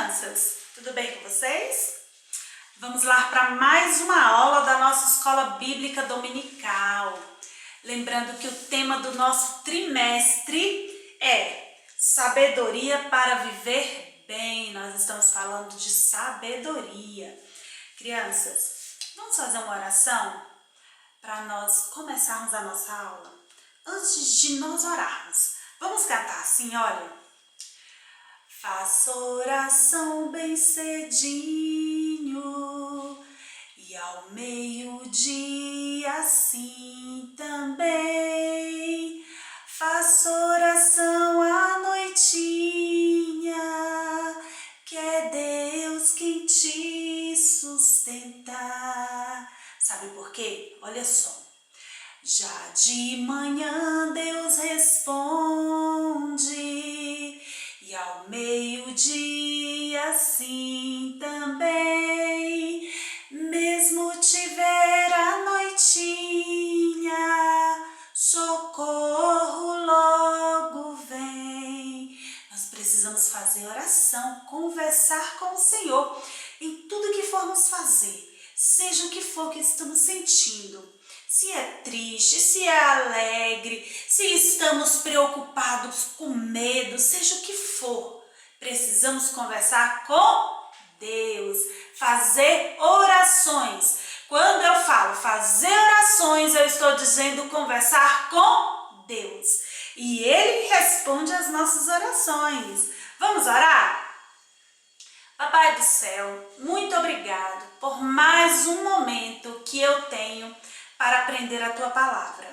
crianças, tudo bem com vocês? Vamos lá para mais uma aula da nossa escola bíblica dominical. Lembrando que o tema do nosso trimestre é sabedoria para viver bem. Nós estamos falando de sabedoria. Crianças, vamos fazer uma oração para nós começarmos a nossa aula? Antes de nós orarmos, vamos cantar assim, olha. Faço oração bem cedinho e ao meio-dia assim também. Faço oração à noitinha, que é Deus quem te sustentar. Sabe por quê? Olha só. Já de manhã Deus responde e ao meio-dia assim também. Mesmo tiver a noitinha, socorro logo vem. Nós precisamos fazer oração, conversar com o Senhor em tudo que formos fazer, seja o que for que estamos sentindo. Se é triste, se é alegre, se estamos preocupados, com medo, seja o que for, precisamos conversar com Deus, fazer orações. Quando eu falo fazer orações, eu estou dizendo conversar com Deus. E Ele responde às nossas orações. Vamos orar? Papai do céu, muito obrigado por mais um momento que eu tenho para aprender a Tua palavra.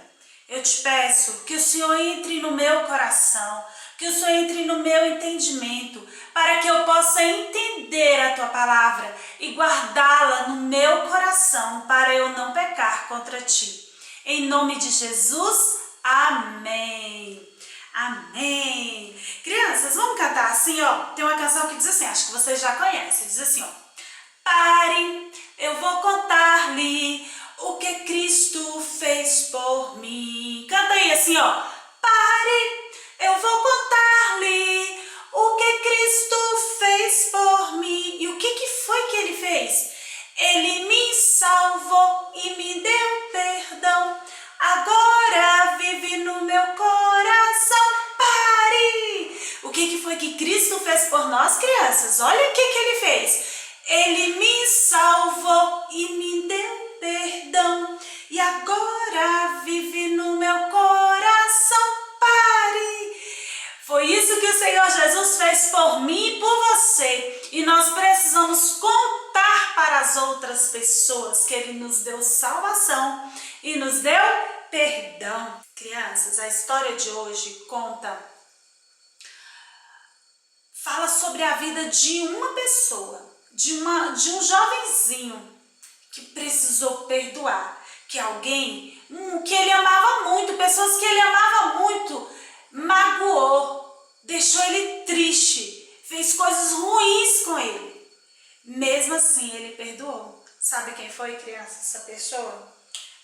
Eu te peço que o Senhor entre no meu coração, que o Senhor entre no meu entendimento, para que eu possa entender a Tua palavra e guardá-la no meu coração, para eu não pecar contra Ti. Em nome de Jesus, amém. Amém. Crianças, vamos cantar assim, ó. Tem uma canção que diz assim, acho que vocês já conhecem, diz assim, ó. Pare, eu vou contar-lhe o que Cristo fez por mim. Canta aí assim, ó. Pare, eu vou contar-lhe o que Cristo fez por mim. E o que foi que Ele fez? Ele me salvou e me deu perdão. Agora vive no meu coração. Pare! O que foi que Cristo fez por nós, crianças? Olha o que Ele fez. Ele me salvou e me deu perdão, e agora vive no meu coração. Pare! Foi isso que o Senhor Jesus fez por mim e por você, e nós precisamos contar para as outras pessoas que Ele nos deu salvação e nos deu perdão. Crianças, a história de hoje fala sobre a vida de uma pessoa, de um jovenzinho que precisou perdoar, que alguém que ele amava muito, pessoas que ele amava muito, magoou, deixou ele triste, fez coisas ruins com ele. Mesmo assim, ele perdoou. Sabe quem foi, criança, essa pessoa?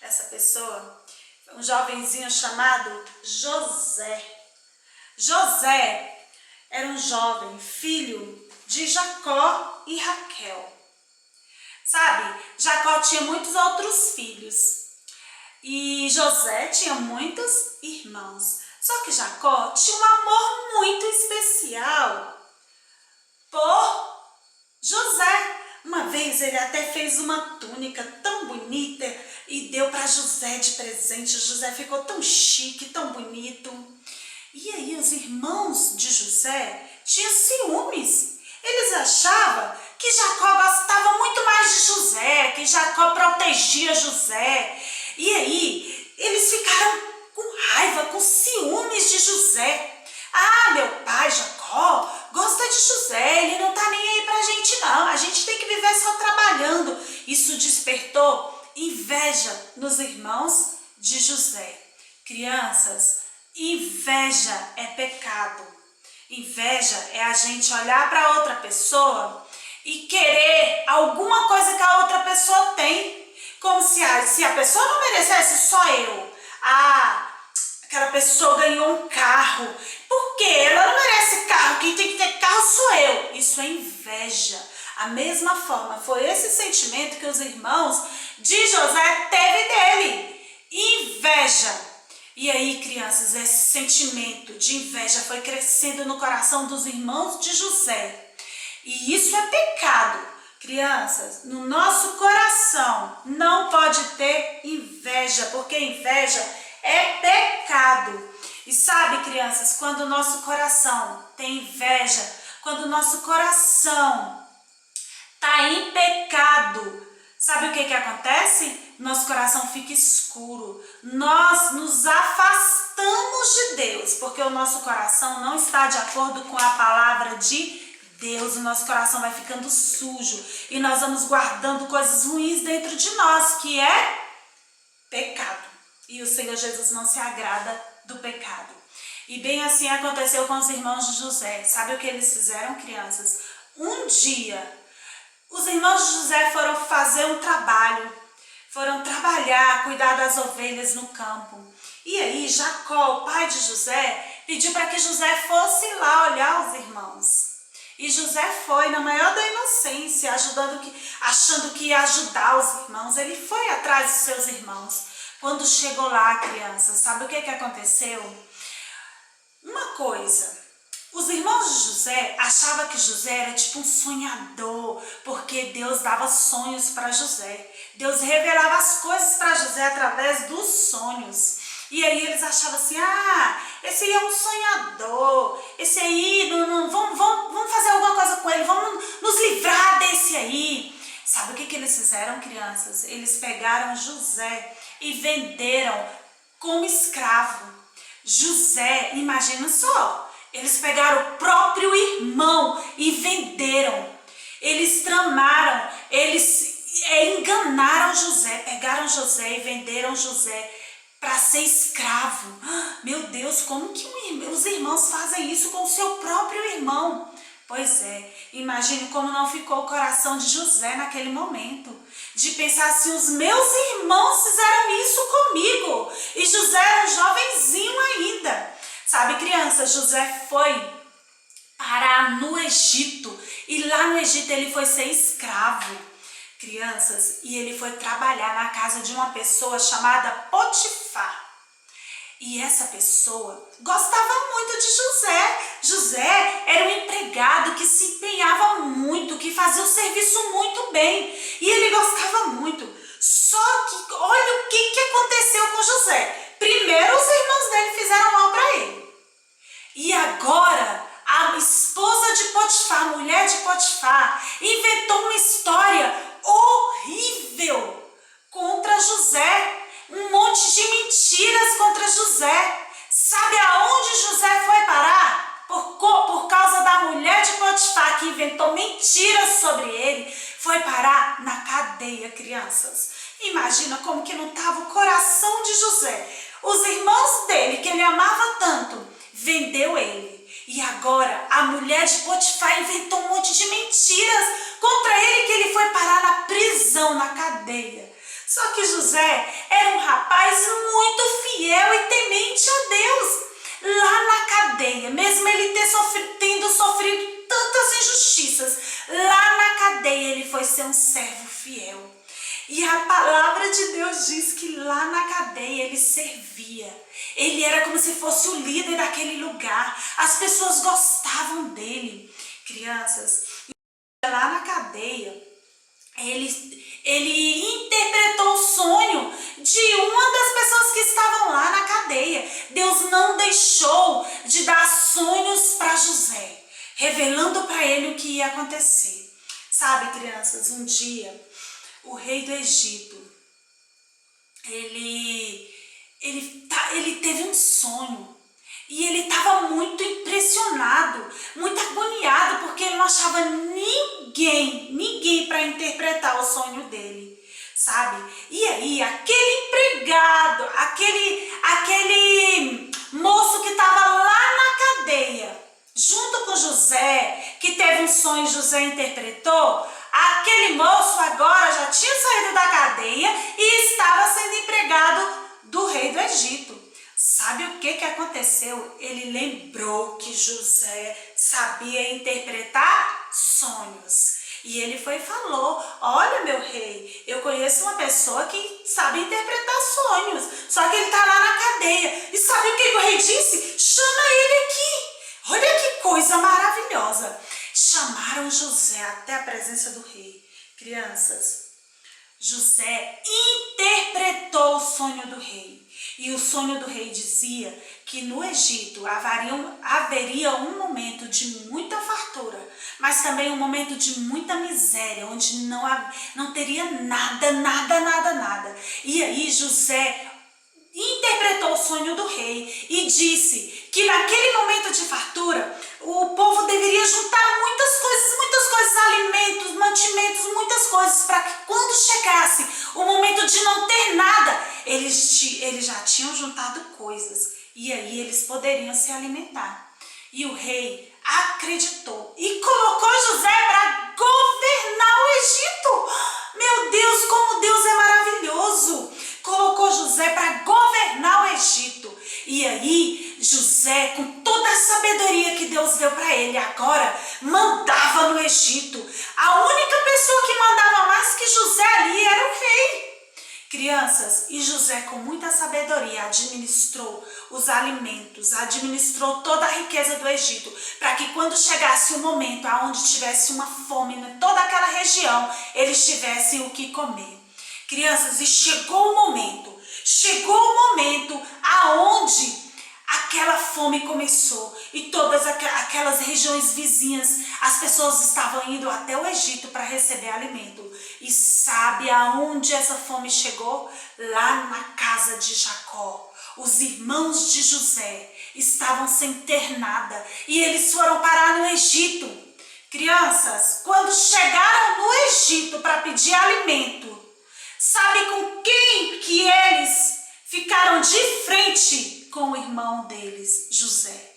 Essa pessoa foi um jovenzinho chamado José. José era um jovem filho de Jacó e Raquel. Sabe, Jacó tinha muitos outros filhos e José tinha muitos irmãos. Só que Jacó tinha um amor muito especial por José. Uma vez ele até fez uma túnica tão bonita e deu para José de presente. José ficou tão chique, tão bonito. E aí os irmãos de José tinham ciúmes. Eles achavam que Jacó gostava muito mais de José, que Jacó protegia José. E aí eles ficaram com raiva, com ciúmes de José. Ah, meu pai Jacó gosta de José, ele não tá nem aí pra gente não, a gente tem que viver só trabalhando. Isso despertou inveja nos irmãos de José. Crianças, inveja é pecado. Inveja é a gente olhar para outra pessoa e querer alguma coisa que a outra pessoa tem. Como se a pessoa não merecesse, só eu. Aquela pessoa ganhou um carro. Por quê? Ela não merece carro. Quem tem que ter carro sou eu. Isso é inveja. inveja. A mesma forma, foi esse sentimento que os irmãos de José teve dele, inveja. E aí, crianças, esse sentimento de inveja foi crescendo no coração dos irmãos de José. E isso é pecado. Crianças, no nosso coração não pode ter inveja, porque inveja é pecado. E sabe, crianças, quando o nosso coração tem inveja, quando o nosso coração está em pecado, sabe o que acontece? Nosso coração fica escuro. Nós nos afastamos de Deus, porque o nosso coração não está de acordo com a palavra de Deus. O nosso coração vai ficando sujo e nós vamos guardando coisas ruins dentro de nós, que é pecado. E o Senhor Jesus não se agrada do pecado. E bem assim aconteceu com os irmãos de José. Sabe o que eles fizeram, crianças? Um dia, os irmãos de José foram fazer um trabalho, foram trabalhar, cuidar das ovelhas no campo. E aí Jacó, o pai de José, pediu para que José fosse lá olhar os irmãos. E José foi na maior da inocência, achando que ia ajudar os irmãos. Ele foi atrás dos seus irmãos. Quando chegou lá, criança, sabe o que aconteceu? Uma coisa, os irmãos de José achavam que José era tipo um sonhador, porque Deus dava sonhos para José. Deus revelava as coisas para José através dos sonhos. E aí eles achavam assim, esse aí é um sonhador, esse aí, vamos fazer alguma coisa com ele, vamos nos livrar desse aí. Sabe o que eles fizeram, crianças? Eles pegaram José e venderam como escravo. José, imagina só, eles pegaram o próprio irmão e venderam. Eles tramaram, eles enganaram José, pegaram José e venderam José para ser escravo. Meu Deus, como que os irmãos fazem isso com o seu próprio irmão? Pois é, imagine como não ficou o coração de José naquele momento, de pensar assim, os meus irmãos fizeram isso comigo, e José era um jovenzinho ainda. Sabe, criança, José foi parar no Egito, e lá no Egito ele foi ser escravo. Crianças, e ele foi trabalhar na casa de uma pessoa chamada Potifar. E essa pessoa gostava muito de José. José era um empregado que se empenhava muito, que fazia o serviço muito bem. E ele gostava muito. Só que olha o que aconteceu com José. Primeiro os irmãos dele fizeram mal para ele. E agora a esposa de Potifar, a mulher de Potifar, inventou uma história horrível contra José, um monte de mentiras contra José. Sabe aonde José foi parar? Por causa da mulher de Potifar, que inventou mentiras sobre ele, foi parar na cadeia, crianças. Imagina como que não estava o coração de José. Os irmãos dele, que ele amava tanto, vendeu ele. E agora a mulher de Potifar inventou um monte de mentiras contra ele, que ele foi parar na prisão, na cadeia. Só que José era um rapaz muito fiel e temente a Deus. Lá na cadeia, mesmo ele tendo sofrido tantas injustiças, lá na cadeia ele foi ser um servo fiel. E a palavra de Deus diz que lá na cadeia ele servia. Ele era como se fosse o líder daquele lugar. As pessoas gostavam dele. Crianças, lá na cadeia, ele interpretou o sonho de uma das pessoas que estavam lá na cadeia. Deus não deixou de dar sonhos para José, revelando para ele o que ia acontecer. Sabe, crianças, um dia o rei do Egito, ele teve um sonho. E ele estava muito impressionado, muito agoniado, porque ele não achava ninguém para interpretar o sonho dele, sabe? E aí, aquele empregado, aquele moço que estava lá na cadeia, junto com José, que teve um sonho e José interpretou, aquele moço agora já tinha saído da cadeia e estava sendo empregado do rei do Egito. Sabe o que aconteceu? Ele lembrou que José sabia interpretar sonhos. E ele foi e falou: olha, meu rei, eu conheço uma pessoa que sabe interpretar sonhos, só que ele está lá na cadeia. E sabe o que o rei disse? Chama ele aqui. Olha que coisa maravilhosa. Chamaram José até a presença do rei. Crianças, José interpretou o sonho do rei. E o sonho do rei dizia que no Egito haveria um momento de muita fartura, mas também um momento de muita miséria, onde não teria nada. E aí José interpretou o sonho do rei e disse que naquele momento de fartura, o povo deveria juntar muitas coisas, alimentos, mantimentos, muitas coisas, para que quando chegasse o momento de não ter nada, eles já tinham juntado coisas e aí eles poderiam se alimentar. E o rei acreditou e colocou José para governar o Egito. Meu Deus, como Deus é maravilhoso! Colocou José para governar o Egito. E aí José, com toda a sabedoria que Deus deu para ele, agora mandava no Egito. A única pessoa que mandava mais que José ali era o rei. Crianças, e José com muita sabedoria administrou os alimentos, administrou toda a riqueza do Egito, para que quando chegasse o momento onde tivesse uma fome em toda aquela região, eles tivessem o que comer. Crianças, e chegou o momento aonde aquela fome começou e todas aquelas regiões vizinhas, as pessoas estavam indo até o Egito para receber alimento. E sabe aonde essa fome chegou? Lá na casa de Jacó. Os irmãos de José estavam sem ter nada e eles foram parar no Egito. Crianças, quando chegaram no Egito para pedir alimento, sabe com quem que eles ficaram de frente? Com o irmão deles, José.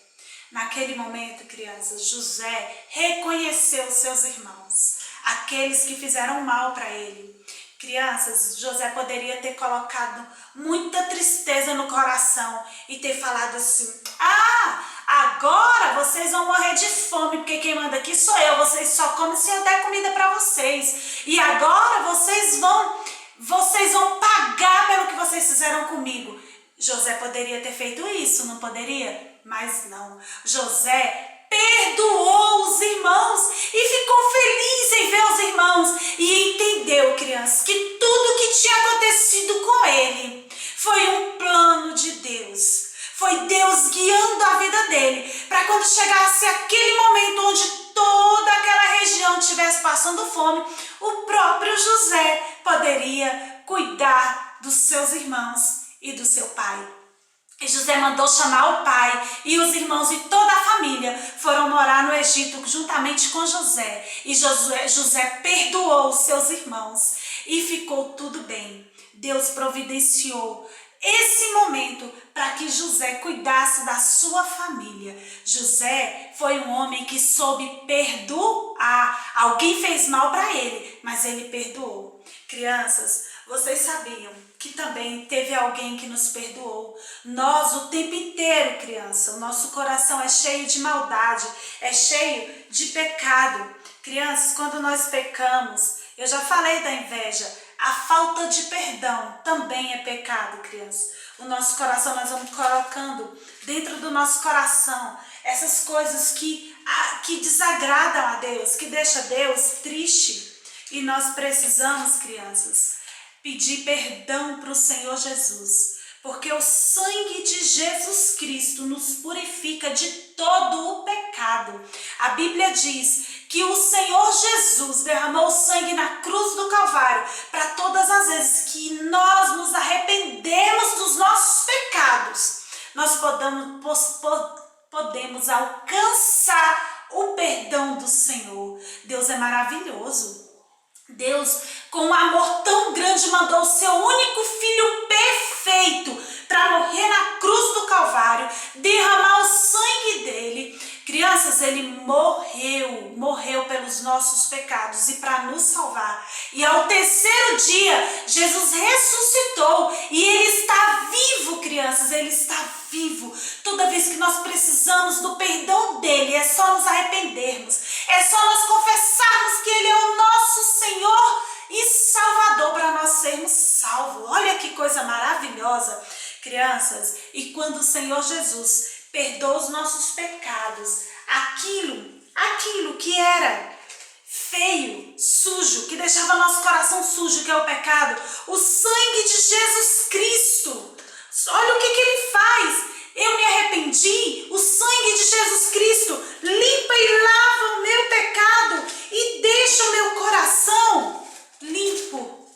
Naquele momento, crianças, José reconheceu seus irmãos, aqueles que fizeram mal para ele. Crianças, José poderia ter colocado muita tristeza no coração e ter falado assim: agora vocês vão morrer de fome, porque quem manda aqui sou eu, vocês só comem se eu der comida para vocês. E agora vocês vão pagar pelo que vocês fizeram comigo. José poderia ter feito isso, não poderia? Mas não. José perdoou os irmãos e ficou feliz em ver os irmãos. E entendeu, crianças, que tudo que tinha acontecido com ele foi um plano de Deus. Foi Deus guiando a vida dele, para quando chegasse aquele momento onde toda aquela região estivesse passando fome, o próprio José poderia cuidar dos seus irmãos e do seu pai. E José mandou chamar o pai e os irmãos e toda a família foram morar no Egito juntamente com José. E José perdoou os seus irmãos e ficou tudo bem. Deus providenciou esse momento para que José cuidasse da sua família. José foi um homem que soube perdoar. Alguém fez mal para ele, mas ele perdoou. Crianças, vocês sabiam que também teve alguém que nos perdoou? Nós o tempo inteiro, criança, o nosso coração é cheio de maldade, é cheio de pecado. Crianças, quando nós pecamos, eu já falei da inveja, a falta de perdão também é pecado, criança. O nosso coração, nós vamos colocando dentro do nosso coração essas coisas que desagradam a Deus, que deixam Deus triste. E nós precisamos, crianças, pedir perdão para o Senhor Jesus, porque o sangue de Jesus Cristo nos purifica de todo o pecado. A Bíblia diz que o Senhor Jesus derramou sangue na cruz do Calvário para todas as vezes que nós nos arrependemos dos nossos pecados, nós podemos alcançar o perdão do Senhor. Deus é maravilhoso. Deus, com um amor tão grande, mandou o seu único filho perfeito para morrer na cruz do Calvário, derramar o sangue dele, Crianças, ele morreu pelos nossos pecados e para nos salvar. E ao terceiro dia, Jesus ressuscitou e ele está vivo, crianças, ele está vivo. Toda vez que nós precisamos do perdão dele, é só nos arrependermos, é só nós confessarmos que ele é o nosso Senhor e Salvador para nós sermos salvos. Olha que coisa maravilhosa, crianças. E quando o Senhor Jesus perdoa os nossos pecados, aquilo que era feio, sujo, que deixava nosso coração sujo, que é o pecado, o sangue de Jesus Cristo, olha o que ele faz. Eu me arrependi, o sangue de Jesus Cristo limpa e lava o meu pecado e deixa o meu coração limpo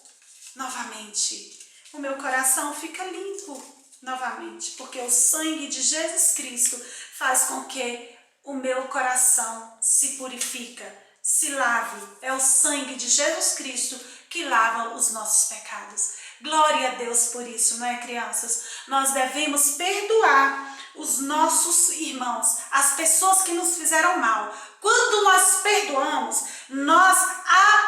novamente. O meu coração fica limpo novamente, porque o sangue de Jesus Cristo faz com que o meu coração se purifica, se lave. É o sangue de Jesus Cristo que lava os nossos pecados. Glória a Deus por isso, não é, crianças? Nós devemos perdoar os nossos irmãos, as pessoas que nos fizeram mal. Quando nós perdoamos, nós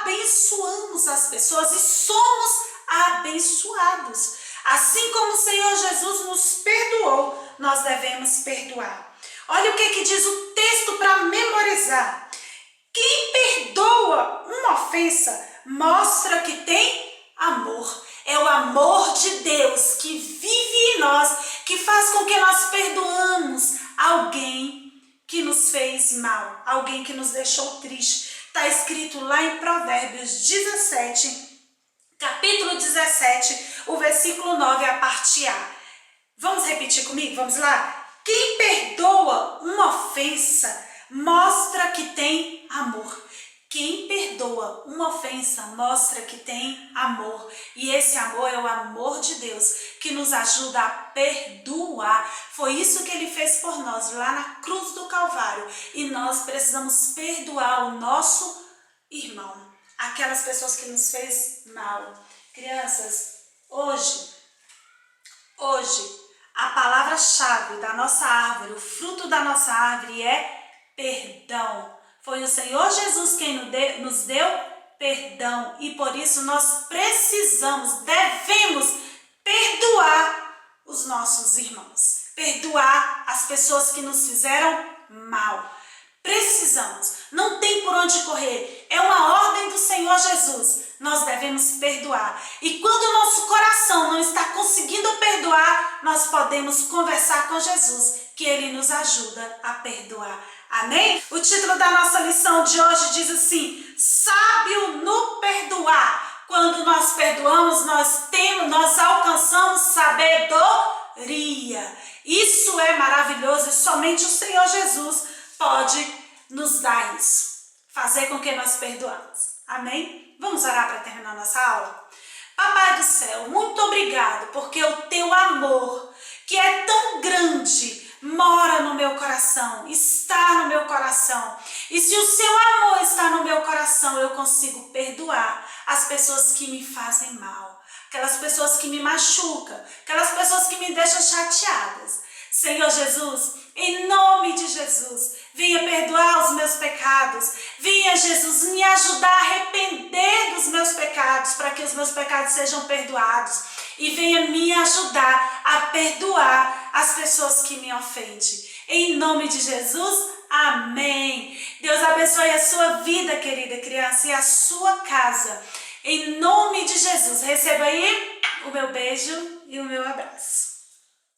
abençoamos as pessoas e somos abençoados. Assim como o Senhor Jesus nos perdoou, nós devemos perdoar. Olha o que diz o texto para memorizar. Quem perdoa uma ofensa mostra que tem amor. É o amor de Deus que vive em nós, que faz com que nós perdoamos alguém que nos fez mal, alguém que nos deixou triste. Está escrito lá em Provérbios 17, capítulo 17, o versículo 9, a parte A. Vamos repetir comigo? Vamos lá? Quem perdoa uma ofensa mostra que tem amor. Quem perdoa uma ofensa mostra que tem amor. E esse amor é o amor de Deus que nos ajuda a perdoar. Foi isso que ele fez por nós lá na cruz do Calvário. E nós precisamos perdoar o nosso irmão, aquelas pessoas que nos fez mal. Crianças, hoje, a palavra-chave da nossa árvore, o fruto da nossa árvore é perdão. Foi o Senhor Jesus quem nos deu perdão e por isso nós devemos perdoar os nossos irmãos, perdoar as pessoas que nos fizeram mal. Precisamos, não tem por onde correr, é uma ordem do Senhor Jesus, nós devemos perdoar. E quando o nosso coração não está conseguindo perdoar, nós podemos conversar com Jesus, que ele nos ajuda a perdoar. Amém? O título da nossa lição de hoje diz assim: sábio no perdoar. Quando nós perdoamos, nós alcançamos sabedoria. Isso é maravilhoso e somente o Senhor Jesus pode nos dar isso. Fazer com que nós perdoamos. Amém? Vamos orar para terminar nossa aula? Papai do céu, muito obrigado, porque o teu amor, que é tão grande, mora no meu coração, está no meu coração. E se o seu amor está no meu coração, eu consigo perdoar as pessoas que me fazem mal, aquelas pessoas que me machucam, aquelas pessoas que me deixam chateadas. Senhor Jesus, em nome de Jesus, venha perdoar os meus pecados. Venha, Jesus, me ajudar a arrepender dos meus pecados, para que os meus pecados sejam perdoados. E venha me ajudar a perdoar as pessoas que me ofendem. Em nome de Jesus, amém. Deus abençoe a sua vida, querida criança, e a sua casa. Em nome de Jesus, receba aí o meu beijo e o meu abraço.